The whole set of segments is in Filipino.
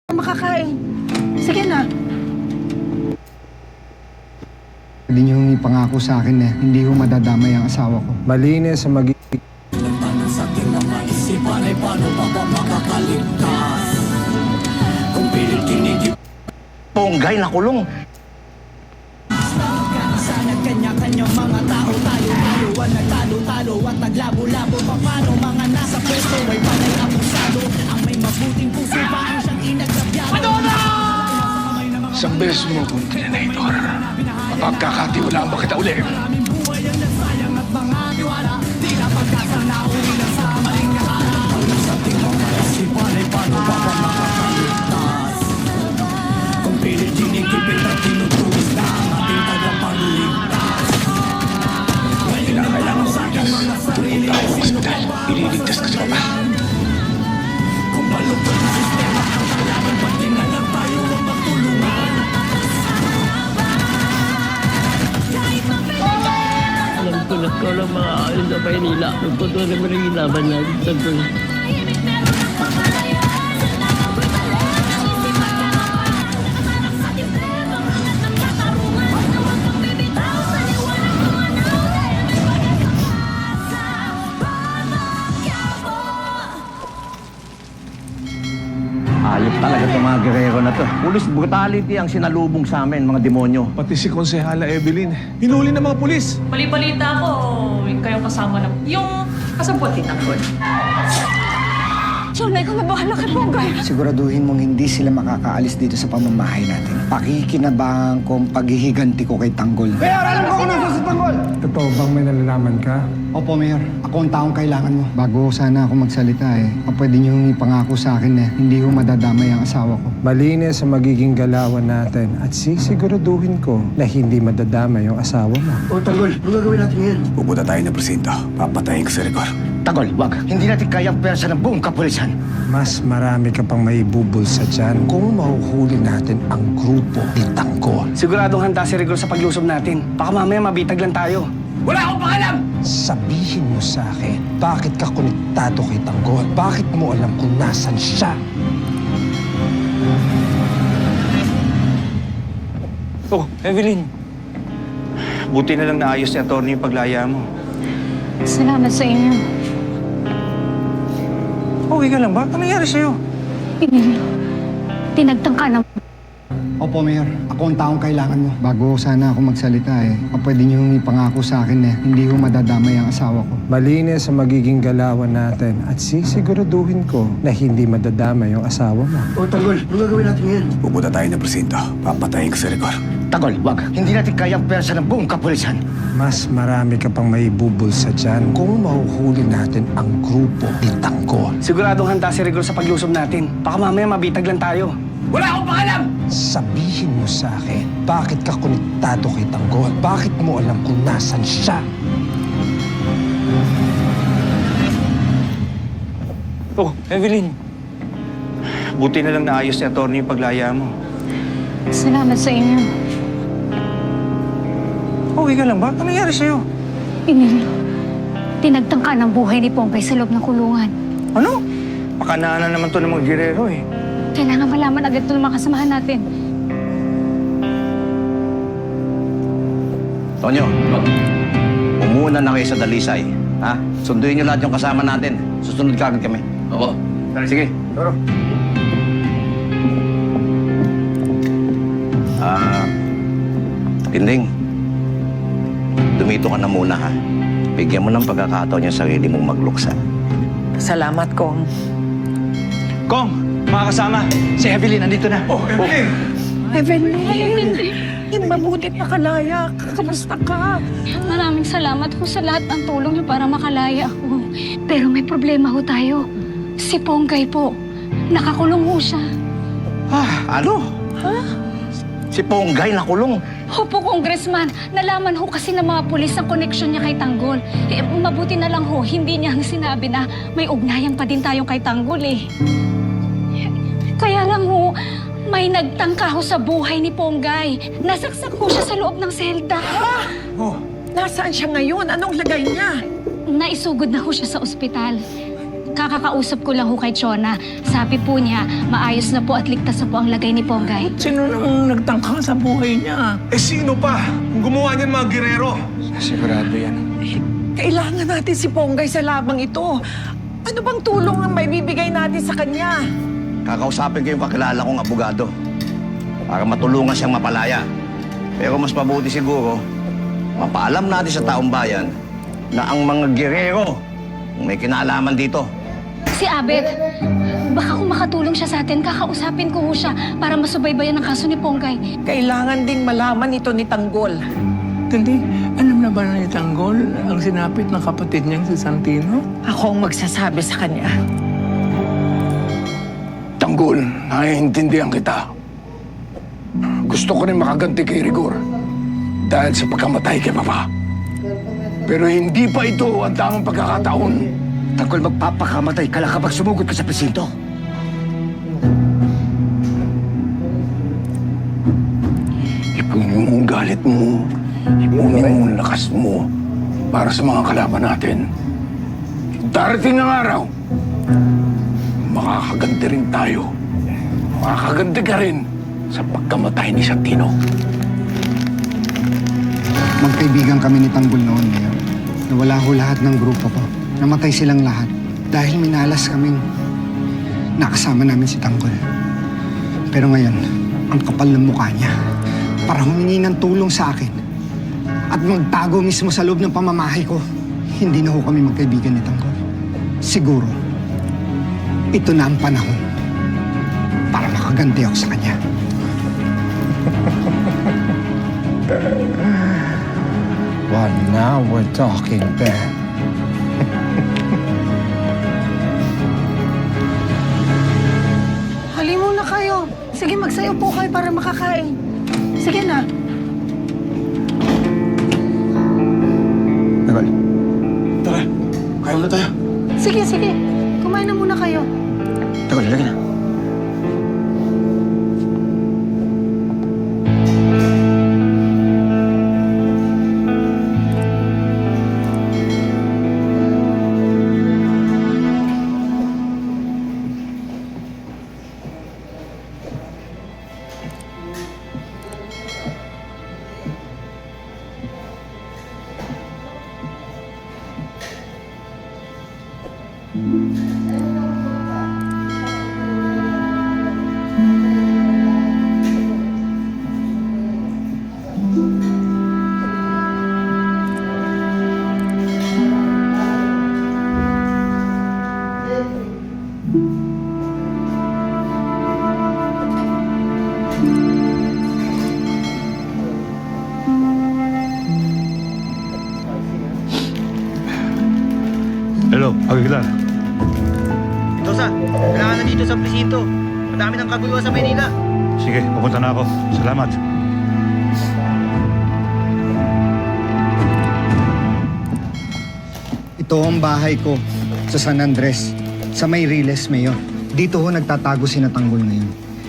makakain. Sige na. Hindi niyo ipangako sa akin na hindi ho madadamay ang asawa ko. Malinis sa magiging... Sa ating mga isipan ay paano pa ba makakaligtas? Kung pilit tinigil Ponggay na kulong. sana kanya-kanyang mga tao tayo-tayoan nagtalo-talo at naglabo-labo paano mga nasa pwesto ay panay abusado ang may mabuting puso pa ang siyang inagsabyado. Isang beses mo kung tininator, mapagkakatiwalaan ba kita uli? Maraming buhay ang nagsayang at mga tiwala di na pagkasa na uli lang sa maling akala. Sa ating mga isipan ay paano pa ba makakaligtas? Kung pilit tinigipit at tinutuwis na ang ating tagapagligtas. Kailangan ko bigas. Tulong tao ang ospital. Ililigtas ka sa baba. Kung balukod ang sistema ang kalaban, pati na lang tayo ang magtulungan. Alam ko na ko lang mga ayun sa Maynila. Nagpunto naman ang ilaban natin sa doon. Ayop talaga itong mga gerero na to. Police brutality ang sinalubong sa amin, mga demonyo. Pati si Konsehala Evelyn, hinuli ng mga pulis. Bali-balita ko, kayong kasama na yung kasabot ni Tanggol. Tunay ko mabahala kay Ponggay. Siguraduhin mong hindi sila makakaalis dito sa pamamahay natin. Pakikinabangan ko ang paghihiganti ko kay Tanggol. Mayor, alam ko kung nasa si Tanggol! Totoo bang may nalalaman ka? Opo, Mayor. Ako ang taong kailangan mo. Bago sana ako magsalita pwede niyo ipangako sa akin na hindi ho madadamay ang asawa ko. Malinis sa magiging galawan natin at sisiguraduhin ko na hindi madadama yung asawa mo. O, Tanggol, ano gagawin natin ngayon? Pupunta tayo ng presinto. Papatayin ko si Rigor. Tagol, wag. Hindi natin kayang persa ng buong kapulisan. Mas marami ka pang maibubulsa dyan kung mahuhuli natin ang grupo ni Tanggol. Siguradong handa si Rigor sa paglusob natin. Baka mamaya mabitag lang tayo. Wala akong pakialam! Sabihin mo sa akin, bakit ka konektado kay Tanggol? Bakit mo alam kung nasan siya? Oh, Evelyn. Buti na lang naayos ni attorney yung paglaya mo. Salamat sa inyo. Okay ka lang ba? Ano nangyari sa'yo? Tinagtangka ng... Opo, Mayor. Ako ang taong kailangan mo. Bago sana ako magsalita pwede niyo ipangako sa akin na hindi ho madadamay ang asawa ko. Malinis sa magiging galawan natin at sisiguraduhin ko na hindi madadama yung asawa mo. O, Tanggol, ano gagawin natin ngayon? Pupunta tayo ng presinto. Papatayin ko si Rigor. Tagol, wag. Hindi natin kayang persa ng buong kapulisan. Mas marami ka pang maibubulsa dyan kung mahuhuli natin ang grupo ni Tanggol. Siguradong handa si Rigor sa paglusob natin. Baka mamaya mabitag lang tayo. Wala akong pakialam! Sabihin mo sa akin, bakit ka konektado kay Tanggol? Bakit mo alam kung nasan siya? Oh, Evelyn. Buti na lang naayos ni attorney yung paglaya mo. Salamat sa inyo. Okay ka lang ba? Ano nangyari sa'yo? Tinagtangka ng buhay ni Ponggay sa loob ng kulungan. Ano? Pakanaanan naman to ng mga girero Kailangan malaman agad ito ng mga kasamahan natin. Tonyo, umuna na kayo sa Dalisay. Ha? Sunduin niyo lahat yung kasama natin. Susunod ka agad kami. Oo. Sige. Toro. Tinding. Dumito ka na muna, ha? Bigyan mo ng pagkakataon yung sarili mong magluksa. Salamat, Kong. Kong, mga kasama, si Evelyn nandito na. Oh, Evelyn! Evelyn! Yung mabutit na kalaya. Kamusta ka? Maraming salamat ho sa lahat ng tulong niyo para makalaya ako. Pero may problema ho tayo. Si Ponggay po. Nakakulong ho siya. Ano? Ha? Si Ponggay nakulong. Opo, Congressman. Nalaman ho kasi ng mga pulis ang koneksyon niya kay Tanggol. Mabuti na lang ho, hindi niya sinabi na may ugnayan pa din tayong kay Tanggol Kaya lang ho, may nagtangka ho sa buhay ni Ponggay. Nasaksak ho siya sa loob ng selda. Oh, nasaan siya ngayon? Anong lagay niya? Naisugod na ho siya sa ospital. kakakausap ko lang ho kay Chona. Sabi po niya, maayos na po at ligtas na po ang lagay ni Ponggay. Sino nang nagtangka sa buhay niya? Eh sino pa? Kung gumawa niyan mga girero. Sigurado yan. Kailangan natin si Ponggay sa labang ito. Ano bang tulong ang maibibigay natin sa kanya? Kakausapin ko yung kakilala kong abogado para matulungan siyang mapalaya. Pero mas mabuti siguro, mapaalam natin sa taong bayan na ang mga girero may kinalaman dito. Si Abet, baka kung makatulong siya sa atin, kakausapin ko ho siya para masubaybayan ang kaso ni Ponggay. Kailangan ding malaman ito ni Tanggol. Hindi, alam na ba na ni Tanggol ang sinapit ng kapatid niyang si Santino? Ako ang magsasabi sa kanya. Tanggol, naiintindihan kita. Gusto ko rin makaganti kay Rigor dahil sa pagkamatay kay Papa. Pero hindi pa ito ang tamang pagkakataon. Tanggol, magpapakamatay ka lang kapag sumugod ka sa presinto. Ipunin mo ang galit mo. Ipunin mo ang lakas mo para sa mga kalaban natin. Darating ang araw, makakaganti rin tayo. Makakaganti ka rin sa pagkamatay ni Santino. Magkaibigan kami ni Tanggol noon, Mayor. Nawala ho lahat ng grupo ko. Namatay silang lahat dahil minalas kaming nakasama namin si Tanggol. Pero ngayon, ang kapal ng mukha niya para humingi ng tulong sa akin at magtago mismo sa loob ng pamamahay ko. Hindi na ho kami magkaibigan ni Tanggol. Siguro, ito na ang panahon para makaganti ako sa kanya. Well, now we're talking, Ben. Hali muna kayo. Sige, magsayo po kayo para makakain. Sige na. Tagal. Tara, kaya na tayo. Sige, sige. Kumain na muna kayo. Tagal, lagi na. Hello, Aguilar. Mendoza, kailangan na dito sa presinto. Madami ng kaguluhan sa Maynila. Sige, pupunta na ako. Salamat. Ito ang bahay ko sa San Andres, sa Mayriles, Mayor. Dito ho nagtatago si Tanggol ngayon.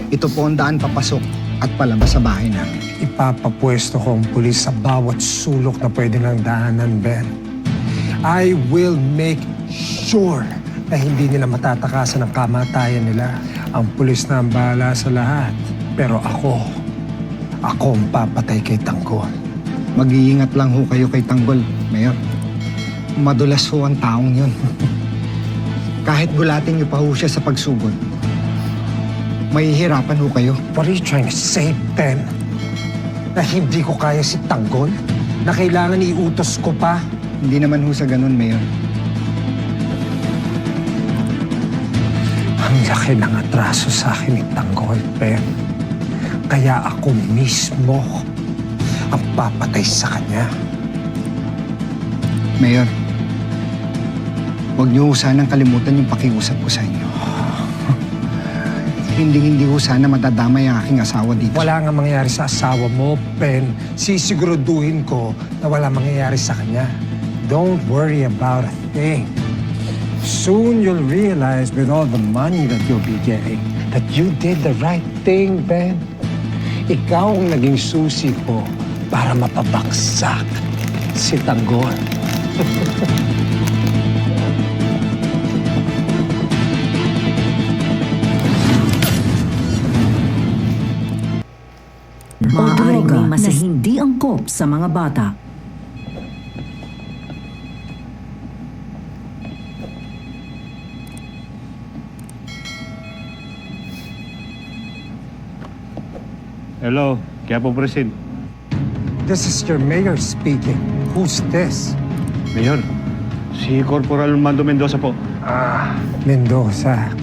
Ito po ang daan papasok at palabas sa bahay namin. Ipapapwesto ko ang pulis sa bawat sulok na pwede ng daanan, Ben. I will make sure na hindi nila matatakasan ang kamatayan nila. Ang pulis na ang bahala sa lahat. Pero ako ang papatay kay Tanggol. Mag-iingat lang ho kayo kay Tanggol, Mayor. Madulas ho ang taong yun. Kahit gulatin niyo pa ho siya sa pagsugod, mahihirapan ho kayo. What are you trying to say, Ben? Na hindi ko kaya si Tanggol? Na kailangan iutos ko pa? Hindi naman ho sa ganun, Mayor. Ang laki ng atraso sa akin ni Tanggol, Ben. Kaya ako mismo ang papatay sa kanya. Mayor, huwag niyo ho sanang kalimutan yung pakiusap ko sa inyo. Hindi ho sana madadamay ang aking asawa dito. Wala nga mangyayari sa asawa mo, Ben. Sisiguraduhin ko na wala mangyayari sa kanya. Don't worry about a thing. Soon you'll realize with all the money that you'll be getting that you did the right thing, Ben. Ikaw ang naging susi ko para mapabagsak si Tanggol. o maaaring droga may mas na hindi angkop sa mga bata. Hello, kaya po President. This is your mayor speaking. Who's this? Mayor, si Corporal Mando Mendoza po. Mendoza.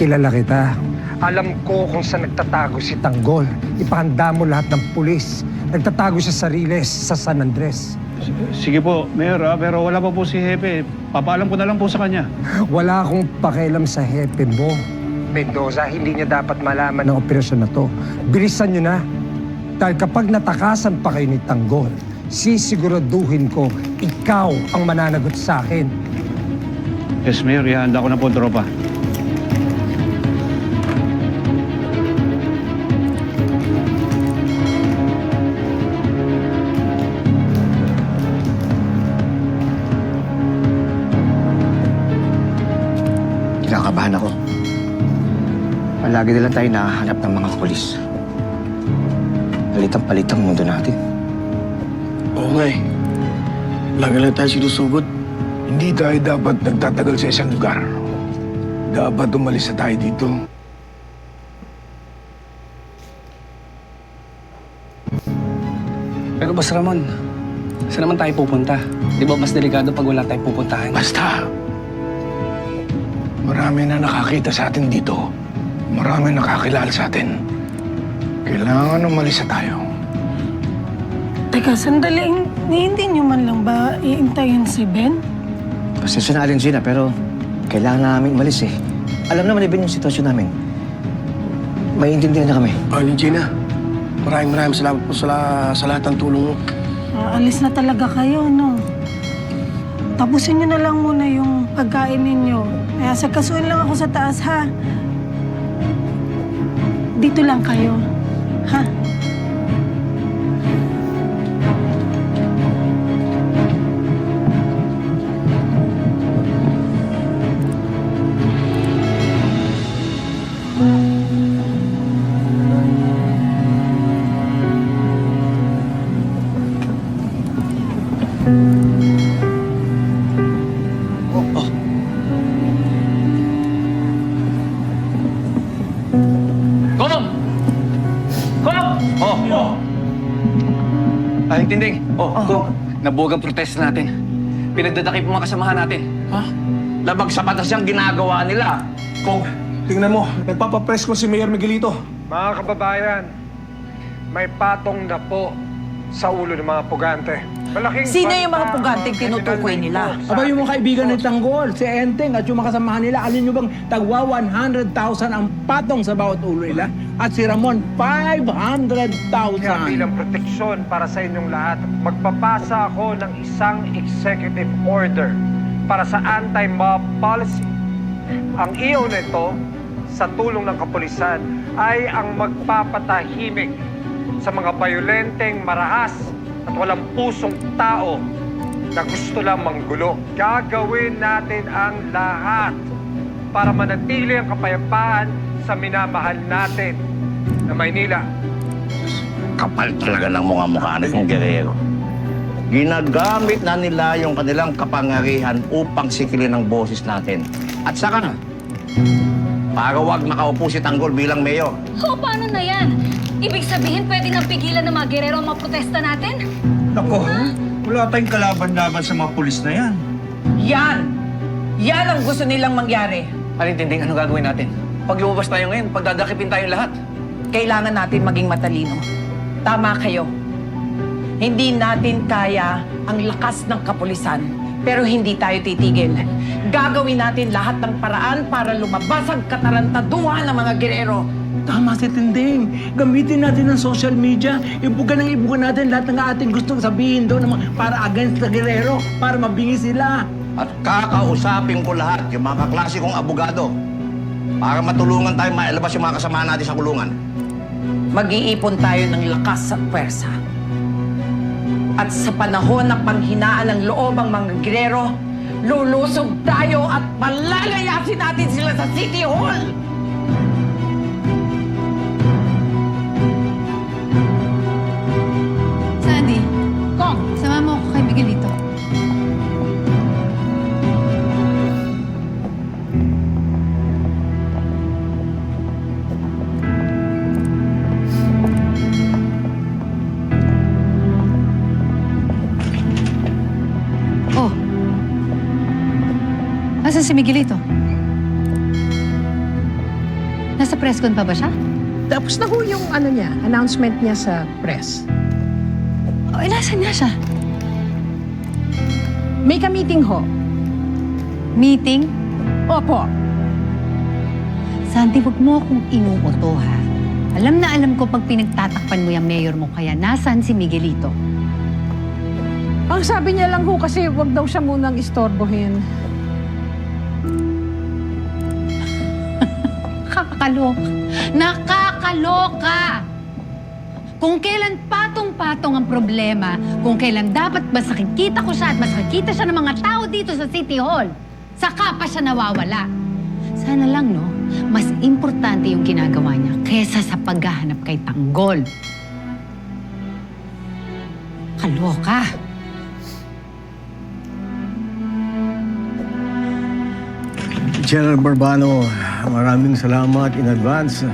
Kilala kita. Alam ko kung saan nagtatago si Tanggol. Ipahanda mo lahat ng pulis. Nagtatago siya sa Riles, sa San Andres. Sige po, Mayor, pero wala pa po si Hepe. Papaalam ko na lang po sa kanya. Wala akong pakialam sa hepe mo. Mendoza, hindi niya dapat malaman ng operasyon na to. Bilisan niyo na. Dahil kapag natakasan pa kayo ni Tanggol, sisiguraduhin ko ikaw ang mananagot sa akin. Yes, Mayor, ihanda ko na po ang tropa. Kinakabahan ako. Palagi na lang tayo nahahanap ng mga pulis. Palitang-palit ang mundo natin. Oo nga eh. Lagi lang tayo sinusugod. Hindi tayo dapat nagtatagal sa isang lugar. Dapat umalis na tayo dito. Pero Boss Ramon, saan naman tayo pupunta? Di ba mas delikado pag wala tayong pupuntahan? Basta, marami na nakakita sa atin dito. Marami nakakilala sa atin. Kailangan umalis na tayo. Teka, sandali. Hindi niyo man lang ba iintayin si Ben? Pasensya na, Alensina, pero kailangan na namin umalis eh. Alam naman ni Ben yung sitwasyon namin. Maiintindihan niya kami. Gina, maraming salamat po sa lahat ng tulong mo. Alis na talaga kayo, no? Tapusin niyo na lang muna yung pagkain ninyo. Kaya sagkasuin lang ako sa taas, ha? Dito lang kayo, ha? Aling Tinding, kung nabugang protesta natin. Pinagdadakip mga kasamahan natin. Labag sa batas yung ginagawa nila. Kung, tingnan mo, nagpapapress ko si Mayor Miguelito. Mga kababayan, may patong na po sa ulo ng mga pugante. Malaking Sino yung mga banta puganteng ang tinutukoy kriminal nila? sa Aba, yung mga kaibigan ng Tanggol, si Enteng at yung mga kasamahan nila, alin nyo bang tagwa 100,000 ang patong sa bawat ulo nila? At si Ramon, 500,000. Kaya bilang proteksyon para sa inyong lahat, magpapasa ako ng isang executive order para sa anti-mob policy. Ang iyon nito, sa tulong ng kapulisan, ay ang magpapatahimik sa mga bayolenteng marahas at walang pusong tao na gusto lang manggulo. Gagawin natin ang lahat para manatili ang kapayapaan sa minamahal natin na Maynila. Kapal talaga ng mga mukha ng gerero. Ginagamit na nila yung kanilang kapangyarihan upang sikilin ang boses natin. At saka, para wag makaupo si Tanggol bilang mayor. Paano na yan? Ibig sabihin, pwede nang pigilan ng mga gerero ang mga protesta natin? Nako, wala tayong kalaban-laban sa mga pulis na yan. Yan! Yan ang gusto nilang mangyari. Aling Tinding, ano gagawin natin? Pag lumabas tayo ngayon, pagdadakipin tayong lahat. Kailangan natin maging matalino. Tama kayo. Hindi natin kaya ang lakas ng kapulisan, pero hindi tayo titigil. Gagawin natin lahat ng paraan para lumabas ang katarantaduhan ng mga gerero. Tama si Tinding. Gamitin natin ang social media. Ibugan natin lahat ng ating gustong sabihin doon para against the Guerrero, para mabingi sila. At kakausapin ko lahat yung mga kaklase kong abogado para matulungan tayo mailabas yung mga kasama natin sa kulungan. Mag-iipon tayo ng lakas at pwersa. At sa panahon ng panghinaan ng loob ang mga gerero, lulusog tayo at palalayasin natin sila sa City Hall! si Miguelito? Nasa press con pa ba siya? Tapos na ho yung announcement niya sa press. O, nasan nga siya? May ka-meeting ho. Meeting? Opo. Santi, huwag mo akong inuuto, ha? Alam na alam ko pag pinagtatakpan mo yung mayor mo, kaya nasaan si Miguelito? Ang sabi niya lang ho kasi wag daw siya munang istorbohin. Nakakaloka. Nakakaloka! Kung kailan patong-patong ang problema, kung kailan dapat mas nakikita ko siya at mas nakikita siya ng mga tao dito sa City Hall, saka pa siya nawawala. Sana lang, no? Mas importante yung ginagawa niya kesa sa paghahanap kay Tanggol. Kaloka! General Barbano, maraming salamat in advance.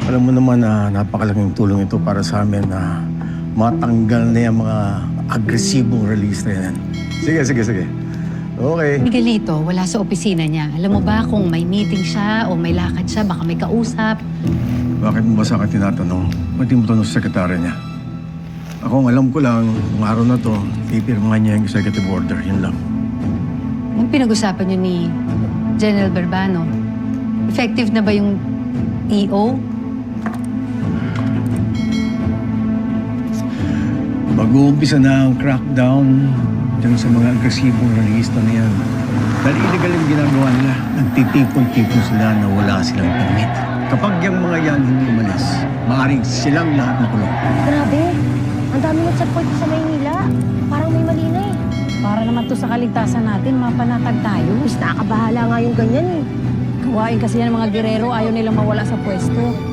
Alam mo naman na napakalaking tulong ito para sa amin na matanggal na yung mga agresibong release na yan. Sige. Okay. Miguelito, wala sa opisina niya. Alam mo ba kung may meeting siya o may lakad siya, baka may kausap? Bakit mo ba sa akin tinatanong? Ba't di mo tanong sa sekretary niya? Ako, ang alam ko lang, yung araw na to, pipirmahan niya yung executive order. Yun lang. Yung pinag-usapan niyo ni General Barbano, effective na ba yung EO? Mag-uumpisa na ang crackdown dyan sa mga agresibong realista na yan. Dahil illegal yung ginagawa nila. Nagtitipon-tipon sila na wala silang permit. Kapag yung mga yan hindi umalis, maaaring silang lahat makulong. Grabe, ang dami nag-support sa Maynila. Parang may mali na eh. Para naman to sa kaligtasan natin, mapanatag tayo. Mas nakakabahala nga yung ganyan eh. Gawain kasi yan ng mga gerero, ayaw nilang mawala sa pwesto.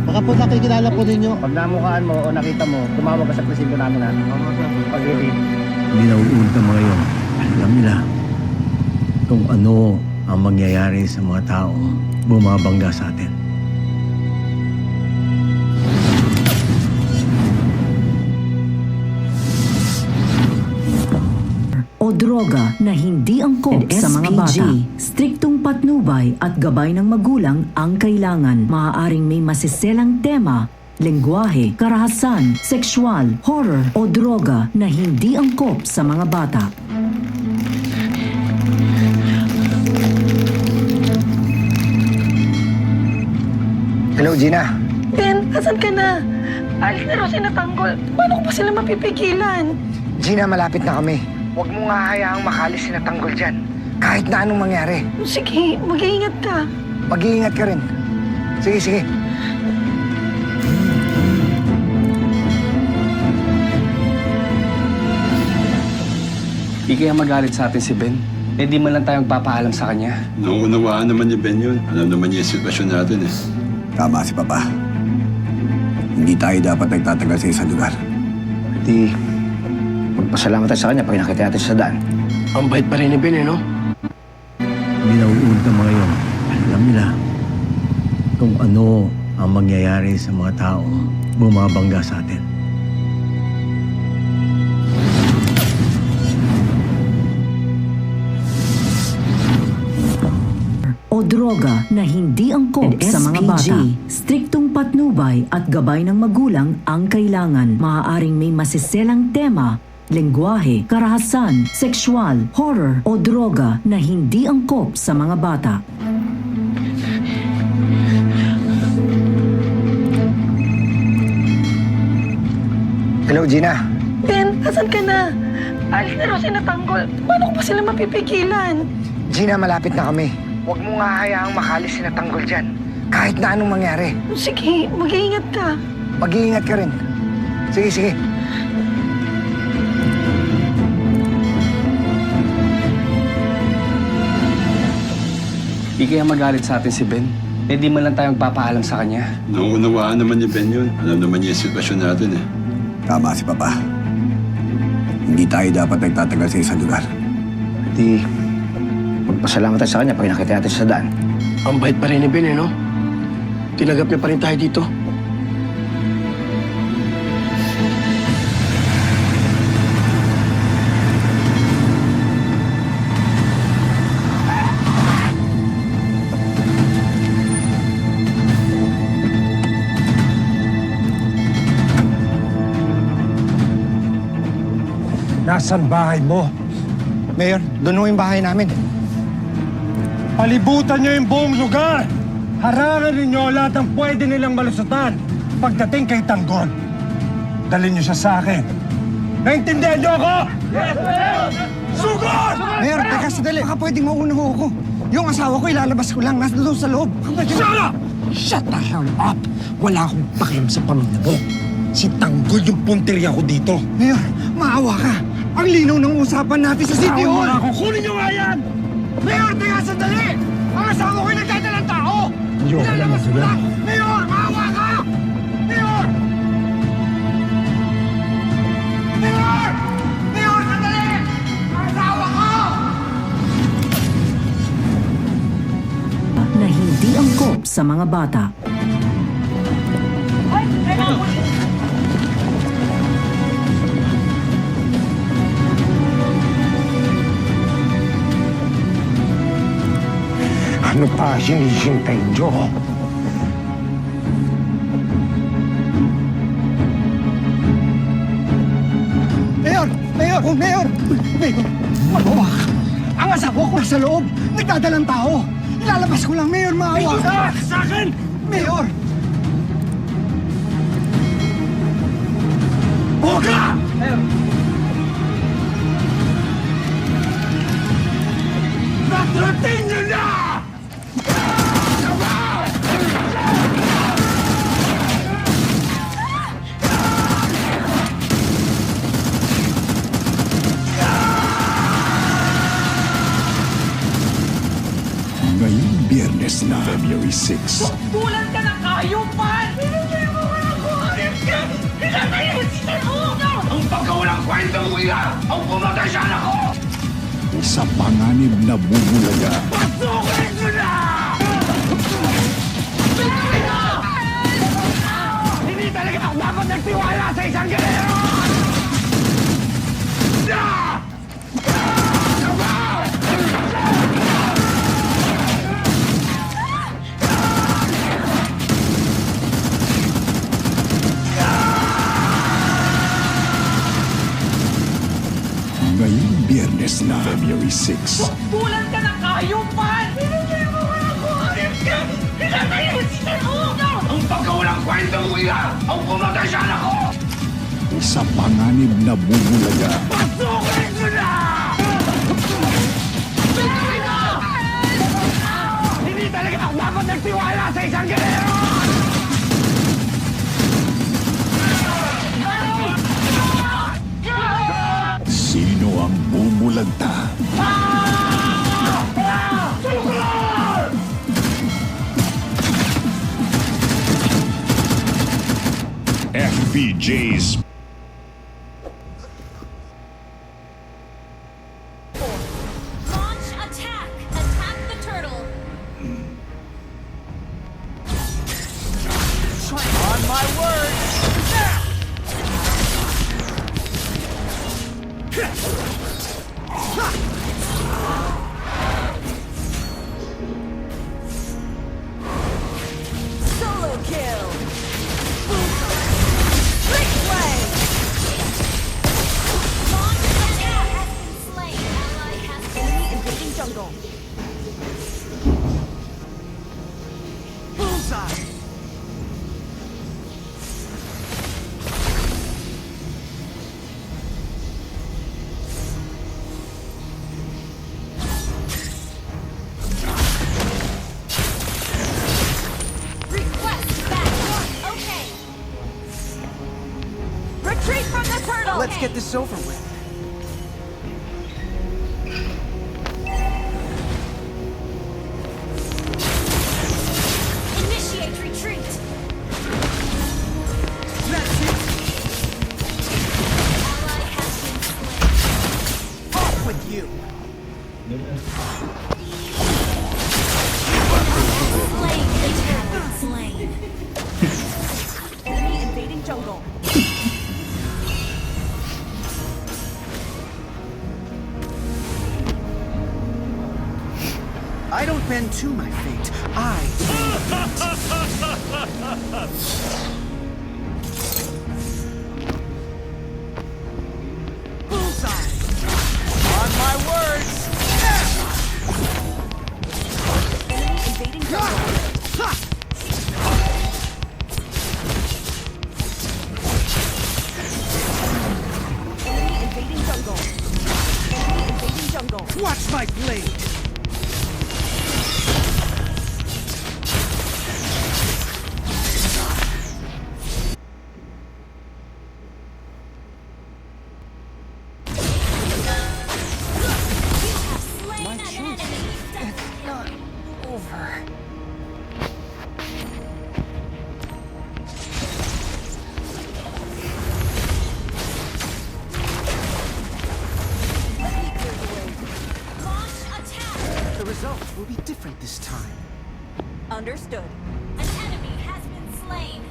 Baka po nakikilala po ninyo. Pag namukhaan mo o nakita mo, tumawag ka sa presinto namin ha. Pag-repeat. Hindi nauulit ang mga yun. Alam nila kung ano ang mangyayari sa mga taong bumabangga sa atin. O droga na hindi angkop sa mga bata. Striktong patnubay at gabay ng magulang ang kailangan. Maaaring may masiselang tema, lengguwahe, karahasan, sexual, horror o droga na hindi angkop sa mga bata. Hello, Gina. Ben, asan ka na? Alis na raw si Natanggol. Paano ko pa sila mapipigilan? Gina, malapit na kami. Huwag mo nga hayaang makalis si Natanggol dyan. Kahit na anong mangyari. Sige, mag-iingat ka. Mag-iingat ka rin. Sige. Di kaya magalit sa atin si Ben. Eh di man lang tayo magpapaalam sa kanya. Naunawaan naman ni Ben yun. Alam naman niya yung sitwasyon natin eh. Tama si Papa. Hindi tayo dapat nagtatagal sa isang lugar. Di, magpasalamat tayo sa kanya pag nakita natin sa daan. Ang bait pa rin ni Ben eh, no? Hindi nauulit ang mga yun. Alam nila kung ano ang mangyayari sa mga taong bumabangga sa atin. O droga na hindi angkop sa mga bata. Striktong patnubay at gabay ng magulang ang kailangan. Maaaring may masiselang tema, lengguwahe, karahasan, sexual, horror o droga na hindi angkop sa mga bata. Hello, Gina. Ben, asan ka na? Alis na raw si Natanggol. Paano ko pa sila mapipigilan? Gina, malapit na kami. Huwag mo nga hayaang makalis si Natanggol dyan. Kahit na anong mangyari. Sige, mag-iingat ka. Mag-iingat ka rin. Sige. Di kaya magalit sa atin si Ben. Eh di man lang tayo magpapaalam sa kanya. Naunawaan naman ni Ben yun. Alam naman niya yung sitwasyon natin eh. Tama si Papa. Hindi tayo dapat nagtatagal sa isang lugar. Di, magpasalamat tayo sa kanya pag nakita natin sa daan. Ang bait pa rin ni Ben eh, no? Tinagap niya pa rin tayo dito. Nasaan bahay mo? Mayor, doon ho yung bahay namin. Palibutan niyo yung buong lugar! Harangan ninyo lahat ng pwede nilang malusutan pagdating kay Tanggol. Dalhin niyo siya sa akin. Naintindihan niyo ako? Yes, Mayor! Sugod! Mayor, teka sandali. Baka pwedeng mauna ho ako. Yung asawa ko, ilalabas ko lang. Nasa doon sa loob. Shut up! Shut the hell up! Wala akong pakialam sa pamilya mo. Si Tanggol yung punteriya ko dito. Mayor, maawa ka. Ang linaw ng usapan natin sa City Hall. Ako, kunin niyo nga yan! Mayor, teka sandali! Ang asawa ko'y nagdadalang tao! Ayoko na Ilalabas ko magdala. lang! Mayor, maawa ka! Mayor! Mayor! Mayor, sandali! Ang asawa ko! Na hindi angkop sa mga bata. Ano pa hinihintay niyo? Mayor! Mayor! Oh, Mayor! Mayor! Maawa ka! Ang asawa ko nasa loob! Nagdadalang tao! Ilalabas ko lang, Mayor! Maawa ka! Sa akin! Mayor! Boga! Natrating niyo na! Ngayong Biyernes na February 6, Bulan ka ng kayupan! Pinagay mo ka ng buharin ka! Pinagay mo si Taruga! ang pagkawalang kwenta mo ila ang pumatay sa anak ko! Sa panganib na bubulaga, Pasukin mo na! hindi talaga ako dapat nagtiwala sa isang galero! Ngayong Biyernes na February 6, Bulan ka ng kayupan! Pinagay mo ka ng buharin ka! Pinagay mo si Taruga! ang pagkawalang kwenta mo ila ang pumatay sa anak ko! Sa panganib na bubulaga, Pasukin mo na! hindi talaga ako dapat nagtiwala sa isang galero! Sino ang bubulagta? FPJ's Launch attack! Attack the turtle! On my word! Solo kill! Trick play! Launch attack has been slain. Ally has enemy invading jungle. Bullseye! Request back. Okay. Retreat from the turtle. Let's get this over with. Initiate retreat. That's it. Ally has been slain. Off with you. Slain. They have been slain. Enemy invading jungle. I don't bend to my fate. I bullseye. Watch my blade! The results will be different this time. Understood. An enemy has been slain.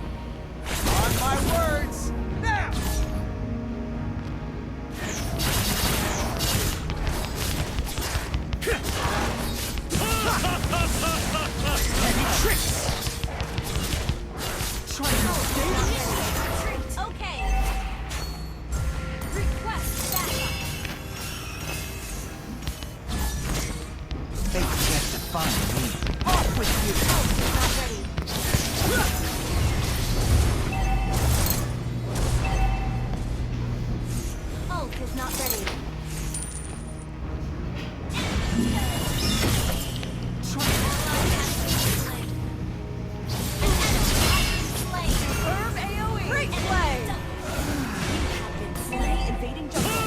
On my words, now! Heavy tricks! Try to stay. Okay. Request backup. They get to find me. Off with you! Not ready. Ult is not ready. Herb AoE! Great play! You have been slain. Invading jungle.